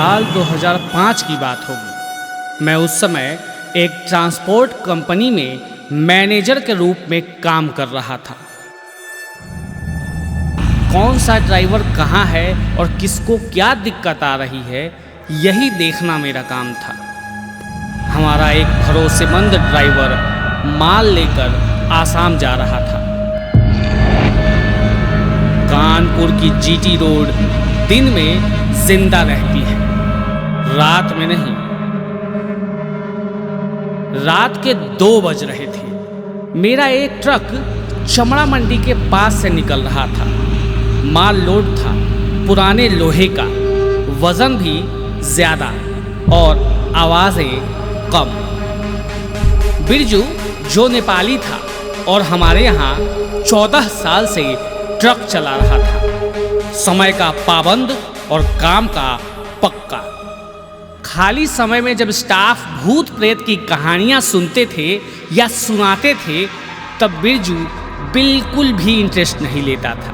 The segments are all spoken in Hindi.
साल 2005 की बात होगी। मैं उस समय एक ट्रांसपोर्ट कंपनी में मैनेजर के रूप में काम कर रहा था। कौन सा ड्राइवर कहाँ है और किसको क्या दिक्कत आ रही है, यही देखना मेरा काम था। हमारा एक भरोसेमंद ड्राइवर माल लेकर आसाम जा रहा था। कानपुर की जीटी रोड दिन में जिंदा रहती है, रात में नहीं। रात के 2 बज रहे थे। मेरा एक ट्रक चमड़ा मंडी के पास से निकल रहा था। माल लोड था, पुराने लोहे का, वजन भी ज्यादा और आवाजें कम। बिरजू जो नेपाली था और हमारे यहाँ 14 साल से ट्रक चला रहा था, समय का पाबंद और काम का पक्का। खाली समय में जब स्टाफ भूत प्रेत की कहानियां सुनते थे या सुनाते थे, तब बिरजू बिल्कुल भी इंटरेस्ट नहीं लेता था।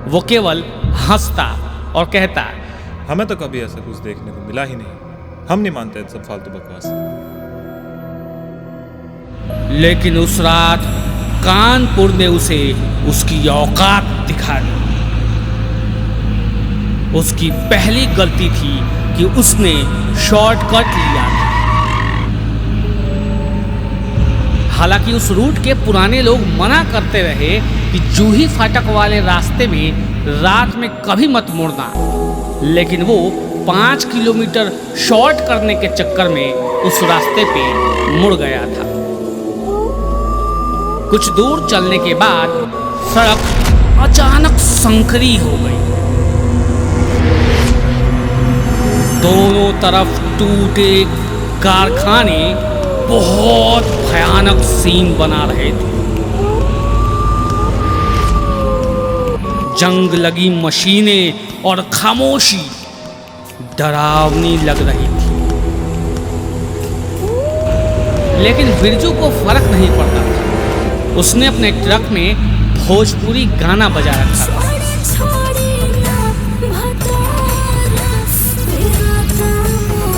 वो केवल हंसता और कहता, हमें तो कभी ऐसा कुछ देखने को मिला ही नहीं, हम नहीं मानते सब फालतू बकवास। लेकिन उस रात कानपुर ने उसे उसकी औकात दिखा दी। उसकी पहली गलती थी कि उसने शॉर्टकट लिया था। हालांकि उस रूट के पुराने लोग मना करते रहे कि जूही फाटक वाले रास्ते में रात में कभी मत मुड़ना, लेकिन वो 5 किलोमीटर शॉर्ट करने के चक्कर में उस रास्ते पे मुड़ गया था। कुछ दूर चलने के बाद सड़क अचानक संकरी हो गई। दोनों तरफ टूटे कारखाने बहुत भयानक सीन बना रहे थे। जंग लगी मशीनें और खामोशी डरावनी लग रही थी। लेकिन बिरजू को फर्क नहीं पड़ता था। उसने अपने ट्रक में भोजपुरी गाना बजा रखा था।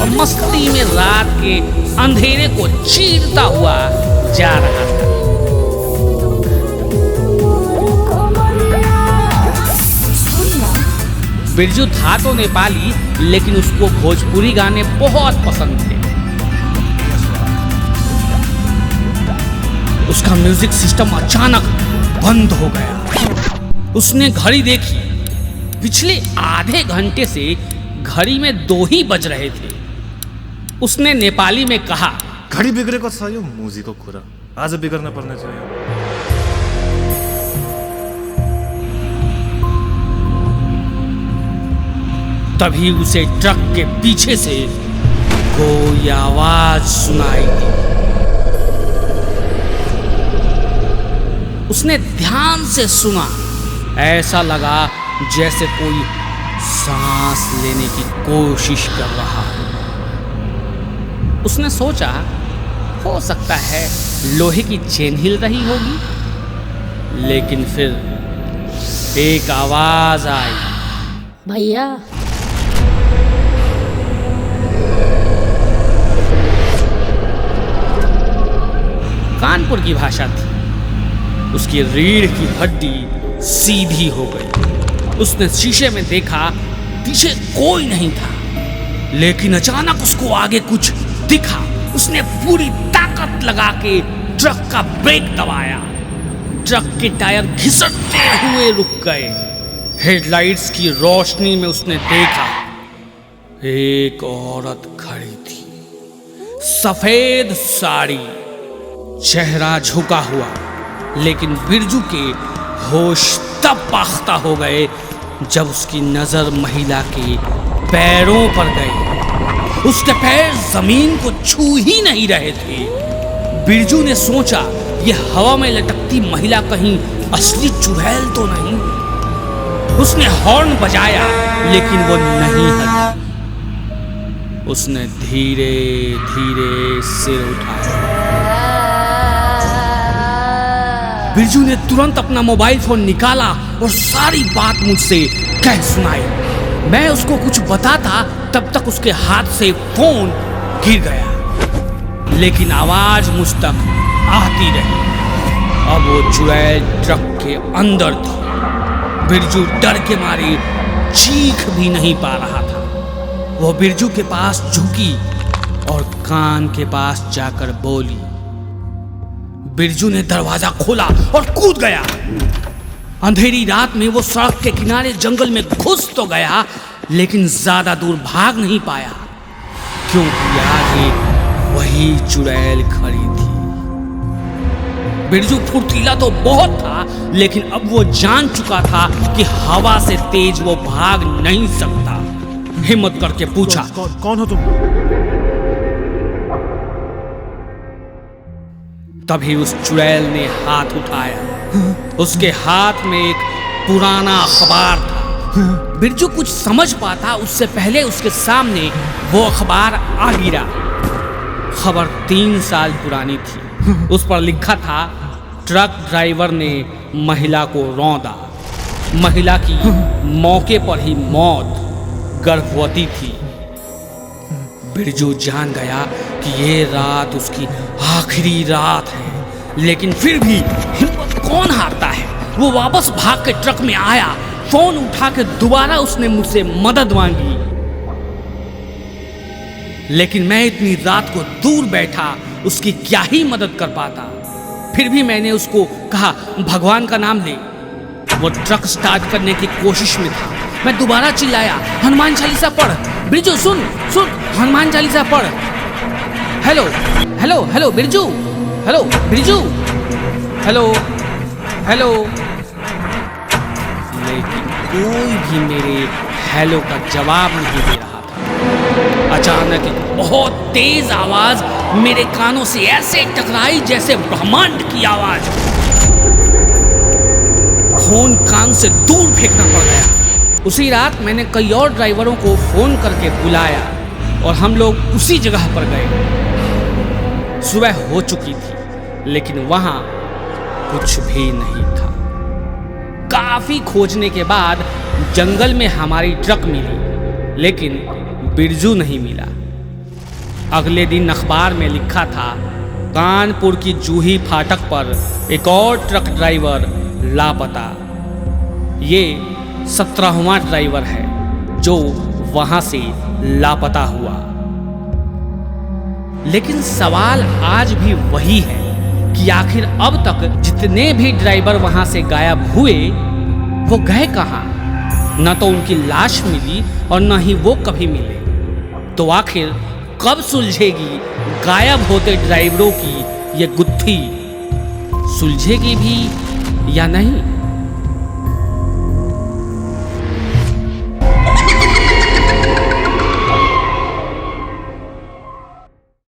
और मस्ती में रात के अंधेरे को चीरता हुआ जा रहा था। बिरजू था तो नेपाली, लेकिन उसको भोजपुरी गाने बहुत पसंद थे। उसका म्यूजिक सिस्टम अचानक बंद हो गया। उसने घड़ी देखी। पिछले आधे घंटे से घड़ी में 2 ही बज रहे थे। उसने नेपाली में कहा, घडी बिग्रेको छ यो मुजीको कुरा, आज बिगर्न पर्ने छ यो। तभी उसे ट्रक के पीछे से कोई आवाज सुनाई दी। उसने ध्यान से सुना। ऐसा लगा जैसे कोई सांस लेने की कोशिश कर रहा है। उसने सोचा, हो सकता है लोहे की चेन हिल रही होगी। लेकिन फिर एक आवाज आई, भैया। कानपुर की भाषा थी। उसकी रीढ़ की हड्डी सीधी हो गई। उसने शीशे में देखा, पीछे कोई नहीं था। लेकिन अचानक उसको आगे कुछ दिखा। उसने पूरी ताकत लगा के ट्रक का ब्रेक दबाया। ट्रक के टायर घिसटते हुए रुक गए। हेडलाइट्स की रोशनी में उसने देखा, एक औरत खड़ी थी, सफेद साड़ी, चेहरा झुका हुआ। लेकिन बिरजू के होश तब पाख्ता हो गए जब उसकी नजर महिला के पैरों पर गई। उसके पैर जमीन को छू ही नहीं रहे थे। बिरजू ने सोचा, यह हवा में लटकती महिला कहीं असली चुड़ैल तो नहीं। उसने हॉर्न बजाया, लेकिन वो नहीं हटी। उसने धीरे धीरे सिर उठाया। बिरजू ने तुरंत अपना मोबाइल फोन निकाला और सारी बात मुझसे कह सुनाई। मैं उसको कुछ बताता तब तक उसके हाथ से फोन गिर गया, लेकिन आवाज मुझ तक आती रही। अब वो चुड़ैल ट्रक के अंदर थी। बिरजू डर के मारे चीख भी नहीं पा रहा था। वो बिरजू के पास झुकी और कान के पास जाकर बोली। बिरजू ने दरवाजा खोला और कूद गया। अंधेरी रात में वो सड़क के किनारे जंगल में घुस तो गया, लेकिन ज्यादा दूर भाग नहीं पाया, क्योंकि आगे वही चुड़ैल खड़ी थी। बिरजू फुर्तीला तो बहुत था, लेकिन अब वो जान चुका था कि हवा से तेज वो भाग नहीं सकता। हिम्मत करके पूछा, कौन हो तुम? तभी उस चुड़ैल ने हाथ उठाया। उसके हाथ में एक पुराना अखबार था। बिरजू कुछ समझ पाता उससे पहले उसके सामने वो अखबार आ गिरा। खबर 3 साल पुरानी थी। उस पर लिखा था, ट्रक ड्राइवर ने महिला को रौंदा। महिला की मौके पर ही मौत, गर्भवती थी। बिरजू जान गया कि ये रात उसकी आखिरी रात है, लेकिन फिर भी हिम्मत कौन हारता है। वो वापस भाग के ट्रक में आया। फोन उठा के दोबारा उसने मुझसे मदद मांगी, लेकिन मैं इतनी रात को दूर बैठा उसकी क्या ही मदद कर पाता। फिर भी मैंने उसको कहा, भगवान का नाम ले। वो ट्रक स्टार्ट करने की कोशिश में था। मैं दोबारा चिल्लाया, हनुमान चालीसा पढ़। बिरजू सुन सुन, हनुमान चालीसा पढ़। Hello hello hello Birju, hello Birju, hello hello. लेकिन कोई भी मेरे हेलो का जवाब नहीं दे रहा था। अचानक एक बहुत तेज आवाज मेरे कानों से ऐसे टकराई जैसे ब्रह्मांड की आवाज। फोन कान से दूर फेंकना पड़ गया। उसी रात मैंने कई और ड्राइवरों को फोन करके बुलाया और हम लोग उसी जगह पर गए। सुबह हो चुकी थी, लेकिन वहां कुछ भी नहीं था। काफी खोजने के बाद जंगल में हमारी ट्रक मिली, लेकिन बिरजू नहीं मिला। अगले दिन अखबार में लिखा था, कानपुर की जूही फाटक पर एक और ट्रक ड्राइवर लापता। ये 17वां ड्राइवर है जो वहां से लापता हुआ। लेकिन सवाल आज भी वही है कि आखिर अब तक जितने भी ड्राइवर वहां से गायब हुए, वो गए कहां? न तो उनकी लाश मिली और न ही वो कभी मिले। तो आखिर कब सुलझेगी गायब होते ड्राइवरों की ये गुत्थी? सुलझेगी भी या नहीं?